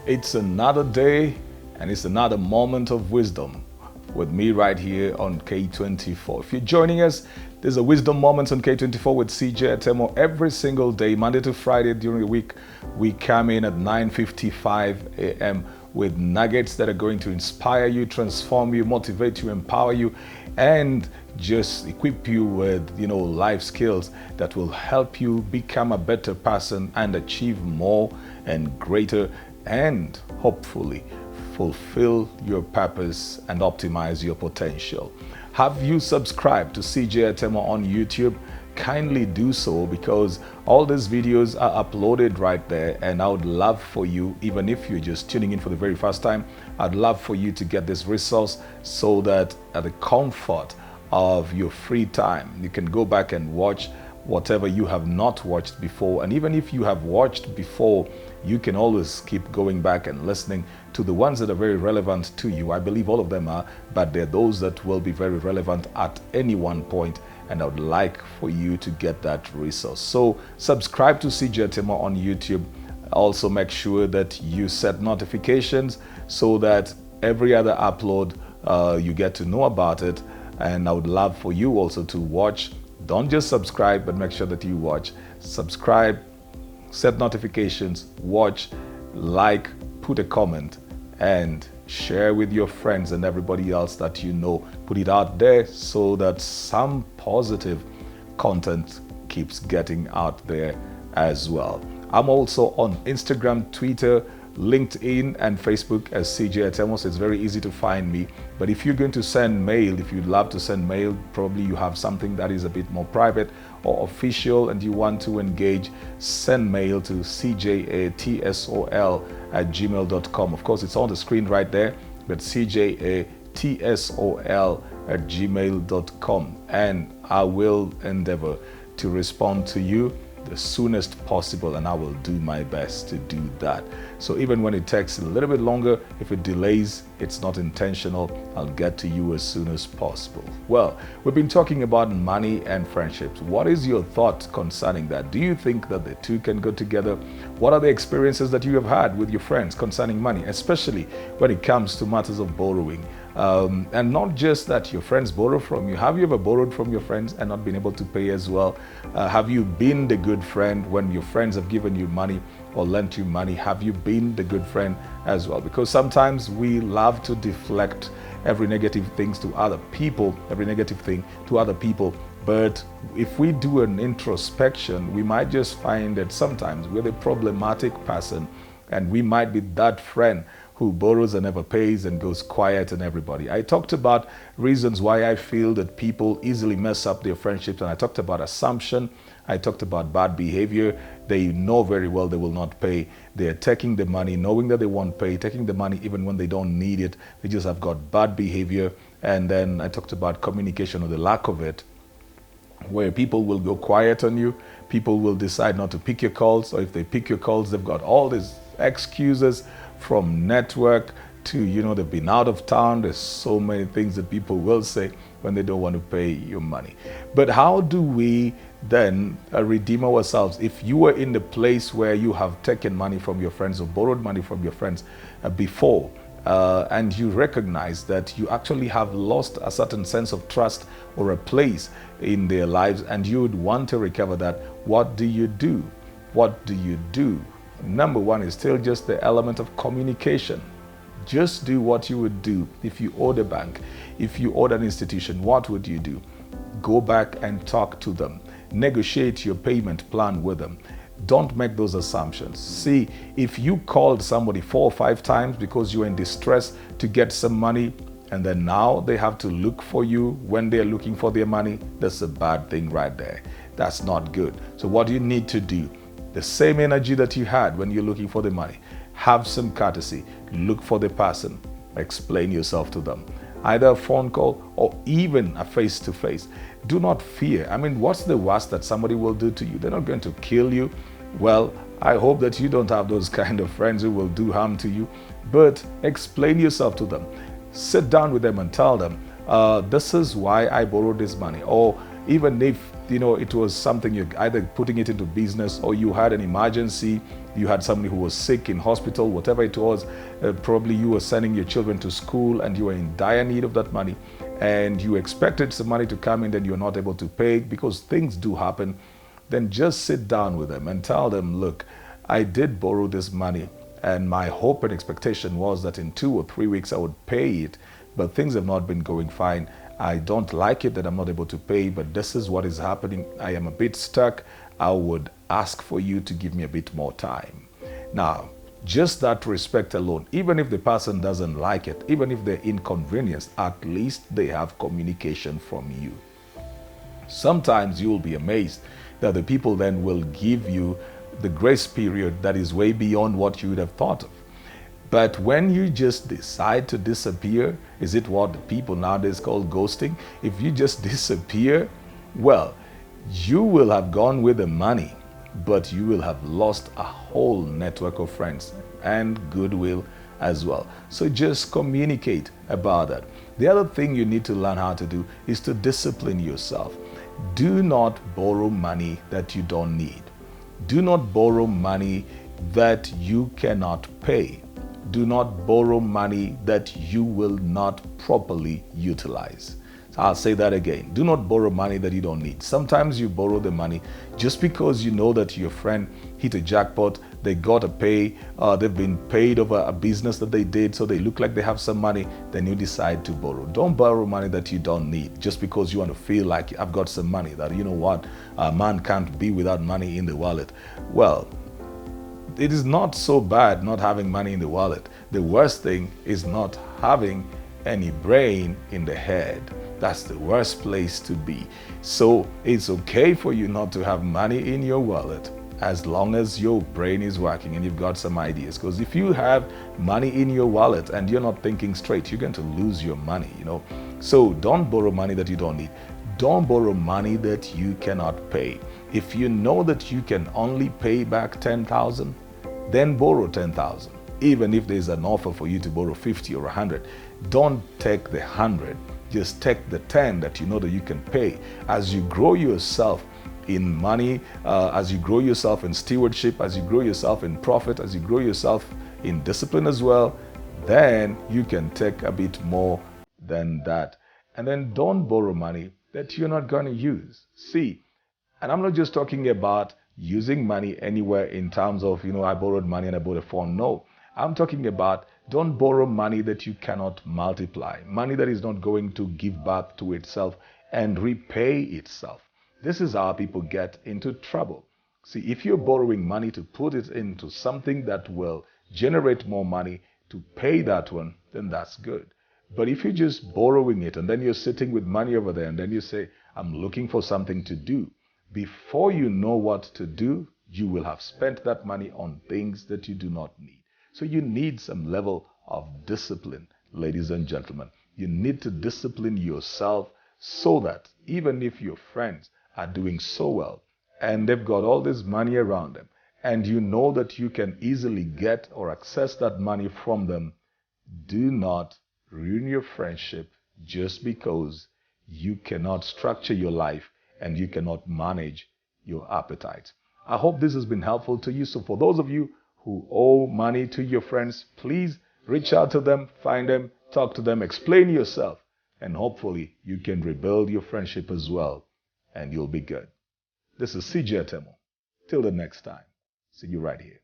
It's another day and it's another moment of wisdom with me right here on K24. If you're joining us, there's a wisdom moments on K24 with CJ Atemo every single day, Monday to Friday during the week. We come in at 9:55 a.m. with nuggets that are going to inspire you, transform you, motivate you, empower you, and just equip you with, life skills that will help you become a better person and achieve more and greater and hopefully fulfill your purpose and optimize your potential. Have you subscribed to CJ Atemo on YouTube? Kindly do so, because all these videos are uploaded right there, and I would love for you, even if you're just tuning in for the very first time, I'd love for you to get this resource so that at the comfort of your free time, you can go back and watch whatever you have not watched before. And even if you have watched before, you can always keep going back and listening to the ones that are very relevant to you. I believe all of them are, but there are those that will be very relevant at any one point, and I would like for you to get that resource. So subscribe to CJ Atemo on YouTube. Also make sure that you set notifications so that every other upload you get to know about it. And I would love for you also to watch. Don't just subscribe, but make sure that you watch. Subscribe, set notifications, watch, like, put a comment, and share with your friends and everybody else that you know. Put it out there so that some positive content keeps getting out there as well. I'm also on Instagram, Twitter, LinkedIn, and Facebook as CJ Atemo, so it's very easy to find me. But if you're going to send mail, if you'd love to send mail, probably you have something that is a bit more private or official and you want to engage, send mail to cjatsol@gmail.com. Of course, it's on the screen right there, but cjatsol@gmail.com, and I will endeavor to respond to you the soonest possible, and I will do my best to do that. So even when it takes a little bit longer, if it delays, it's not intentional. I'll get to you as soon as possible. Well, we've been talking about money and friendships. What is your thought concerning that? Do you think that the two can go together? What are the experiences that you have had with your friends concerning money, especially when it comes to matters of borrowing? And not just that your friends borrow from you. Have you ever borrowed from your friends and not been able to pay as well? Have you been the good friend when your friends have given you money or lent you money? Have you been the good friend as well? Because sometimes we love to deflect every negative thing to other people. But if we do an introspection, we might just find that sometimes we're the problematic person, and we might be that friend who borrows and never pays and goes quiet on everybody. I talked about reasons why I feel that people easily mess up their friendships, and I talked about assumption. I talked about bad behavior. They know very well they will not pay. They're taking the money knowing that they won't pay, taking the money even when they don't need it. They just have got bad behavior. And then I talked about communication, or the lack of it, where people will go quiet on you. People will decide not to pick your calls, or if they pick your calls, they've got all these excuses, from network to, they've been out of town. There's so many things that people will say when they don't want to pay your money. But how do we then redeem ourselves? If you were in the place where you have taken money from your friends or borrowed money from your friends before, and you recognize that you actually have lost a certain sense of trust or a place in their lives, and you would want to recover that, what do you do? What do you do? Number one is still just the element of communication. Just do what you would do if you owed a bank, if you owed an institution. What would you do? Go back and talk to them. Negotiate your payment plan with them. Don't make those assumptions. See, if you called somebody 4 or 5 times because you're in distress to get some money, and then now they have to look for you when they're looking for their money, that's a bad thing right there. That's not good. So what do you need to do? The same energy that you had when you're looking for the money. Have some courtesy. Look for the person. Explain yourself to them. Either a phone call or even a face-to-face. Do not fear. What's the worst that somebody will do to you? They're not going to kill you. Well, I hope that you don't have those kind of friends who will do harm to you. But explain yourself to them. Sit down with them and tell them, this is why I borrowed this money. Or even if it was something you're either putting it into business, or you had an emergency, you had somebody who was sick in hospital, whatever it was, probably you were sending your children to school and you were in dire need of that money, and you expected some money to come in, then you're not able to pay because things do happen. Then just sit down with them and tell them, look, I did borrow this money, and my hope and expectation was that in 2 or 3 weeks I would pay it, but things have not been going fine. I don't like it that I'm not able to pay, but this is what is happening. I am a bit stuck. I would ask for you to give me a bit more time. Now, just that respect alone, even if the person doesn't like it, even if they're inconvenienced, at least they have communication from you. Sometimes you'll be amazed that the people then will give you the grace period that is way beyond what you would have thought of. But when you just decide to disappear, is it what the people nowadays call ghosting? If you just disappear, well, you will have gone with the money, but you will have lost a whole network of friends and goodwill as well. So just communicate about that. The other thing you need to learn how to do is to discipline yourself. Do not borrow money that you don't need. Do not borrow money that you cannot pay. Do not borrow money that you will not properly utilize. So I'll say that again. Do not borrow money that you don't need. Sometimes you borrow the money just because you know that your friend hit a jackpot, they got a pay, they've been paid over a business that they did, so they look like they have some money, then you decide to borrow. Don't borrow money that you don't need just because you want to feel like I've got some money, that you know what, a man can't be without money in the wallet. Well, it is not so bad not having money in the wallet. The worst thing is not having any brain in the head. That's the worst place to be. So it's okay for you not to have money in your wallet as long as your brain is working and you've got some ideas. Because if you have money in your wallet and you're not thinking straight, you're going to lose your money, So don't borrow money that you don't need. Don't borrow money that you cannot pay. If you know that you can only pay back 10,000, then borrow 10,000. Even if there's an offer for you to borrow 50 or 100, don't take the 100. Just take the 10 that you know that you can pay. As you grow yourself in money, as you grow yourself in stewardship, as you grow yourself in profit, as you grow yourself in discipline as well, then you can take a bit more than that. And then don't borrow money that you're not going to use. See, and I'm not just talking about using money anywhere in terms of, I borrowed money and I bought a phone. No, I'm talking about don't borrow money that you cannot multiply, money that is not going to give back to itself and repay itself. This is how people get into trouble. See, if you're borrowing money to put it into something that will generate more money to pay that one, then that's good. But if you're just borrowing it and then you're sitting with money over there and then you say, I'm looking for something to do, before you know what to do, you will have spent that money on things that you do not need. So you need some level of discipline, ladies and gentlemen. You need to discipline yourself so that even if your friends are doing so well and they've got all this money around them and you know that you can easily get or access that money from them, do not ruin your friendship just because you cannot structure your life and you cannot manage your appetite. I hope this has been helpful to you. So for those of you who owe money to your friends, please reach out to them, find them, talk to them, explain yourself, and hopefully you can rebuild your friendship as well, and you'll be good. This is CJ Atemo. Till the next time, see you right here.